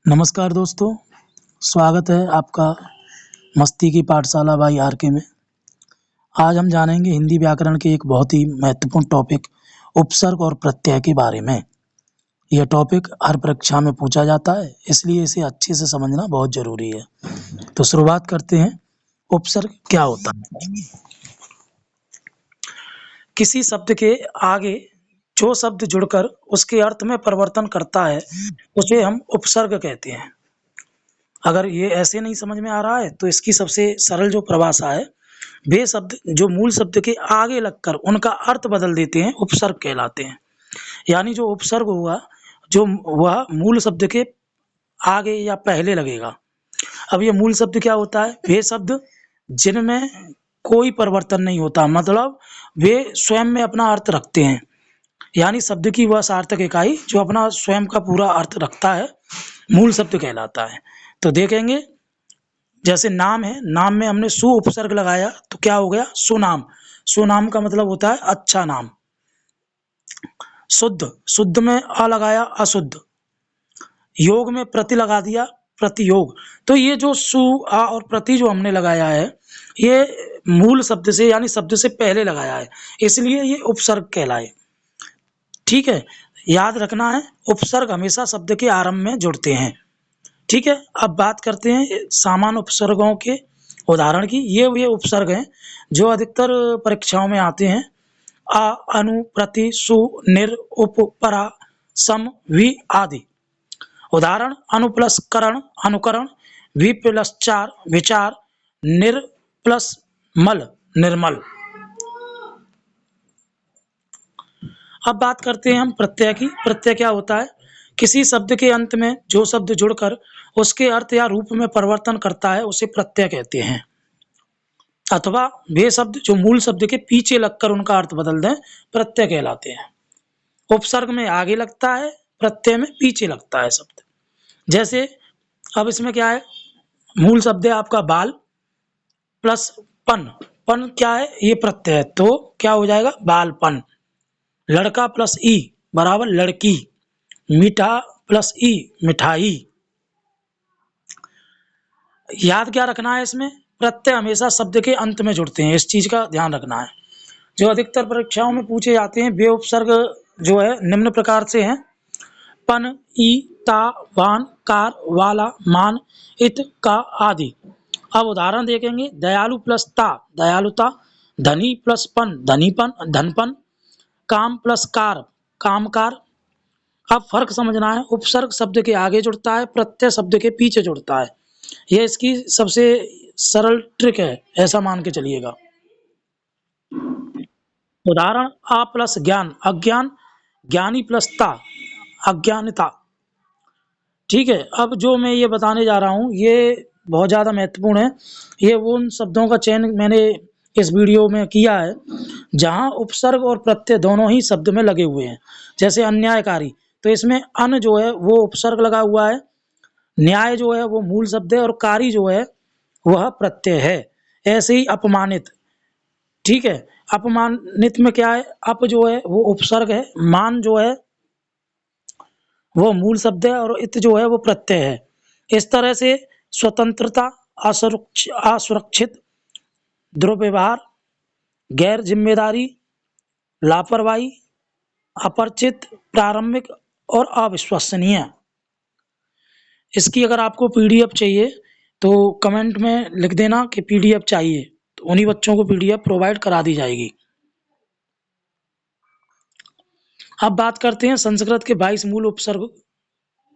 नमस्कार दोस्तों, स्वागत है आपका मस्ती की पाठशाला बाई आर.के. में। आज हम जानेंगे हिंदी व्याकरण के एक बहुत ही महत्वपूर्ण टॉपिक उपसर्ग और प्रत्यय के बारे में। यह टॉपिक हर परीक्षा में पूछा जाता है, इसलिए इसे अच्छे से समझना बहुत ज़रूरी है। तो शुरुआत करते हैं। उपसर्ग क्या होता है? किसी शब्द के आगे जो शब्द जुड़कर उसके अर्थ में परिवर्तन करता है, उसे हम उपसर्ग कहते हैं। अगर ये ऐसे नहीं समझ में आ रहा है तो इसकी सबसे सरल जो परिभाषा है, वे शब्द जो मूल शब्द के आगे लगकर उनका अर्थ बदल देते हैं, उपसर्ग कहलाते हैं। यानी जो उपसर्ग हुआ, जो वह मूल शब्द के आगे या पहले लगेगा। अब ये मूल शब्द क्या होता है? वे शब्द जिनमें कोई परिवर्तन नहीं होता, मतलब वे स्वयं में अपना अर्थ रखते हैं। यानी शब्द की वह सार्थक इकाई जो अपना स्वयं का पूरा अर्थ रखता है, मूल शब्द कहलाता है। तो देखेंगे, जैसे नाम है, नाम में हमने सु उपसर्ग लगाया तो क्या हो गया? सुनाम। सुनाम का मतलब होता है अच्छा नाम। शुद्ध, शुद्ध में अ लगाया, अशुद्ध। योग में प्रति लगा दिया, प्रतियोग। तो ये जो सु, आ और प्रति जो हमने लगाया है, ये मूल शब्द से यानी शब्द से पहले लगाया है, इसलिए ये उपसर्ग कहलाए। ठीक है, याद रखना है, उपसर्ग हमेशा शब्द के आरंभ में जुड़ते हैं। ठीक है, अब बात करते हैं सामान्य उपसर्गों के उदाहरण की। ये उपसर्ग हैं जो अधिकतर परीक्षाओं में आते हैं। अ, अनु, प्रति, सु, निर, उप, परा, सम, वि आदि। उदाहरण: अनु प्लस करण, अनुकरण। वि प्लस चार, विचार। निर प्लस मल, निर्मल। अब बात करते हैं हम प्रत्यय की। प्रत्यय क्या होता है? किसी शब्द के अंत में जो शब्द जुड़कर उसके अर्थ या रूप में परिवर्तन करता है, उसे प्रत्यय कहते हैं। अथवा वे शब्द जो मूल शब्द के पीछे लगकर उनका अर्थ बदल दें, प्रत्यय कहलाते हैं। उपसर्ग में आगे लगता है, प्रत्यय में पीछे लगता है शब्द। जैसे अब इसमें क्या है? मूल शब्द है आपका बाल प्लस पन। पन क्या है? ये प्रत्यय है, तो क्या हो जाएगा? बालपन। लड़का प्लस ई बराबर लड़की। मीठा प्लस ई, मिठाई। याद क्या रखना है इसमें? प्रत्यय हमेशा शब्द के अंत में जुड़ते हैं, इस चीज का ध्यान रखना है। जो अधिकतर परीक्षाओं में पूछे जाते हैं, वे उपसर्ग जो है निम्न प्रकार से हैं: पन, ई, ता, वान, कार, वाला, मान, इत, का आदि। अब उदाहरण देखेंगे। दयालु प्लस ता, दयालुता। धनी प्लस पन, धनीपन, धनपन। काम प्लस कार, कामकार। अब फर्क समझना है, उपसर्ग शब्द के आगे जुड़ता है, प्रत्यय शब्द के पीछे जुड़ता है। यह इसकी सबसे सरल ट्रिक है, ऐसा मान के चलिएगा। उदाहरण: आ प्लस ज्ञान, अज्ञान। ज्ञानी प्लस ता, अज्ञानता। ठीक है, अब जो मैं ये बताने जा रहा हूँ, ये बहुत ज़्यादा महत्वपूर्ण है। ये उन शब्दों का चयन मैंने इस वीडियो में किया है जहाँ उपसर्ग और प्रत्यय दोनों ही शब्द में लगे हुए हैं। जैसे अन्यायकारी, तो इसमें अन जो है वो उपसर्ग लगा हुआ है, न्याय जो है वो मूल शब्द है, और कारी जो है वह प्रत्यय है। ऐसे ही अपमानित। ठीक है, अपमानित में क्या है? अप जो है वो उपसर्ग है, मान जो है वो मूल शब्द है, और इत जो है वो प्रत्यय है। इस तरह से स्वतंत्रता, असुरक्षित, दुर्व्यवहार, गैर जिम्मेदारी, लापरवाही, अपरिचित, प्रारंभिक और अविश्वसनीय। इसकी अगर आपको पीडीएफ चाहिए तो कमेंट में लिख देना कि पीडीएफ चाहिए, तो उन्हीं बच्चों को पीडीएफ प्रोवाइड करा दी जाएगी। अब बात करते हैं संस्कृत के 22 मूल उपसर्ग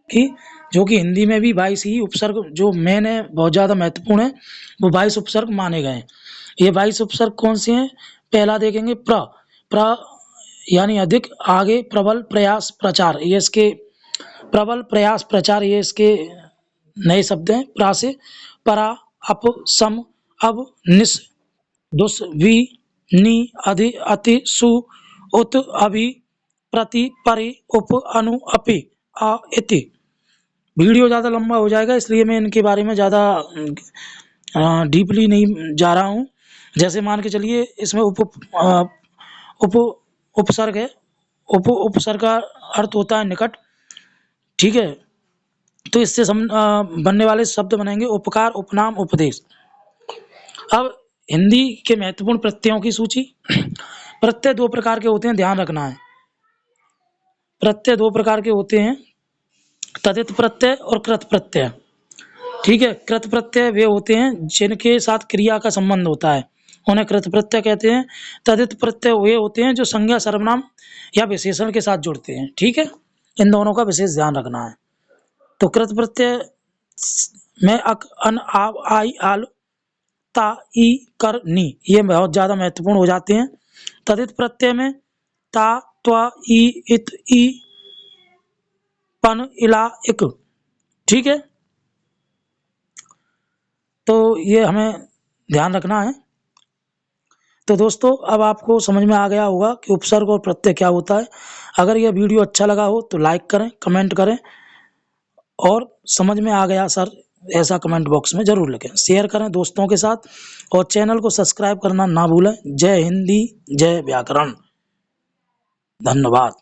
की, जो कि हिंदी में भी 22 ही उपसर्ग जो मेन है, बहुत ज़्यादा महत्वपूर्ण है, वो 22 उपसर्ग माने गए हैं। ये 22 उपसर्ग कौन से हैं? पहला देखेंगे प्र यानी अधिक, आगे, प्रबल, प्रयास, प्रचार। ये इसके प्रबल, प्रयास, प्रचार ये इसके नए शब्द हैं। प्रा से परा, अप, सम, अब, निस, दुस, वि, नि, अधि, अति, सु, उत, अभि, प्रति, परि, उप, अनु, अपि, अ, इति। वीडियो ज़्यादा लंबा हो जाएगा, इसलिए मैं इनके बारे में ज़्यादा डीपली नहीं जा रहा हूँ। जैसे मान के चलिए, इसमें उप उपसर्ग है। उपसर्ग का अर्थ होता है निकट। ठीक है, तो इससे बनने वाले शब्द बनेंगे उपकार, उपनाम, उपदेश। अब हिंदी के महत्वपूर्ण प्रत्ययों की सूची। प्रत्यय 2 प्रकार के होते हैं, ध्यान रखना है। प्रत्यय 2 प्रकार के होते हैं, तदित प्रत्यय और कृत प्रत्यय। ठीक है, कृत प्रत्यय वे होते हैं जिनके साथ क्रिया का संबंध होता है, उन्हें कृत प्रत्यय कहते हैं। तदित प्रत्यय वे होते हैं जो संज्ञा, सर्वनाम या विशेषण के साथ जुड़ते हैं। ठीक है, इन दोनों का विशेष ध्यान रखना है। तो कृत प्रत्यय में अक, अन, आव, आई, आल, ता, ई, कर, नी, ये बहुत ज्यादा महत्वपूर्ण हो जाते हैं। तदित प्रत्यय में ता, त्वा, ई, इत, ई, पन, इला, इक। ठीक है, तो ये हमें ध्यान रखना है। तो दोस्तों, अब आपको समझ में आ गया होगा कि उपसर्ग और प्रत्यय क्या होता है। अगर यह वीडियो अच्छा लगा हो तो लाइक करें, कमेंट करें, और समझ में आ गया सर ऐसा कमेंट बॉक्स में जरूर लिखें। शेयर करें दोस्तों के साथ, और चैनल को सब्सक्राइब करना ना भूलें। जय हिंदी, जय व्याकरण। धन्यवाद।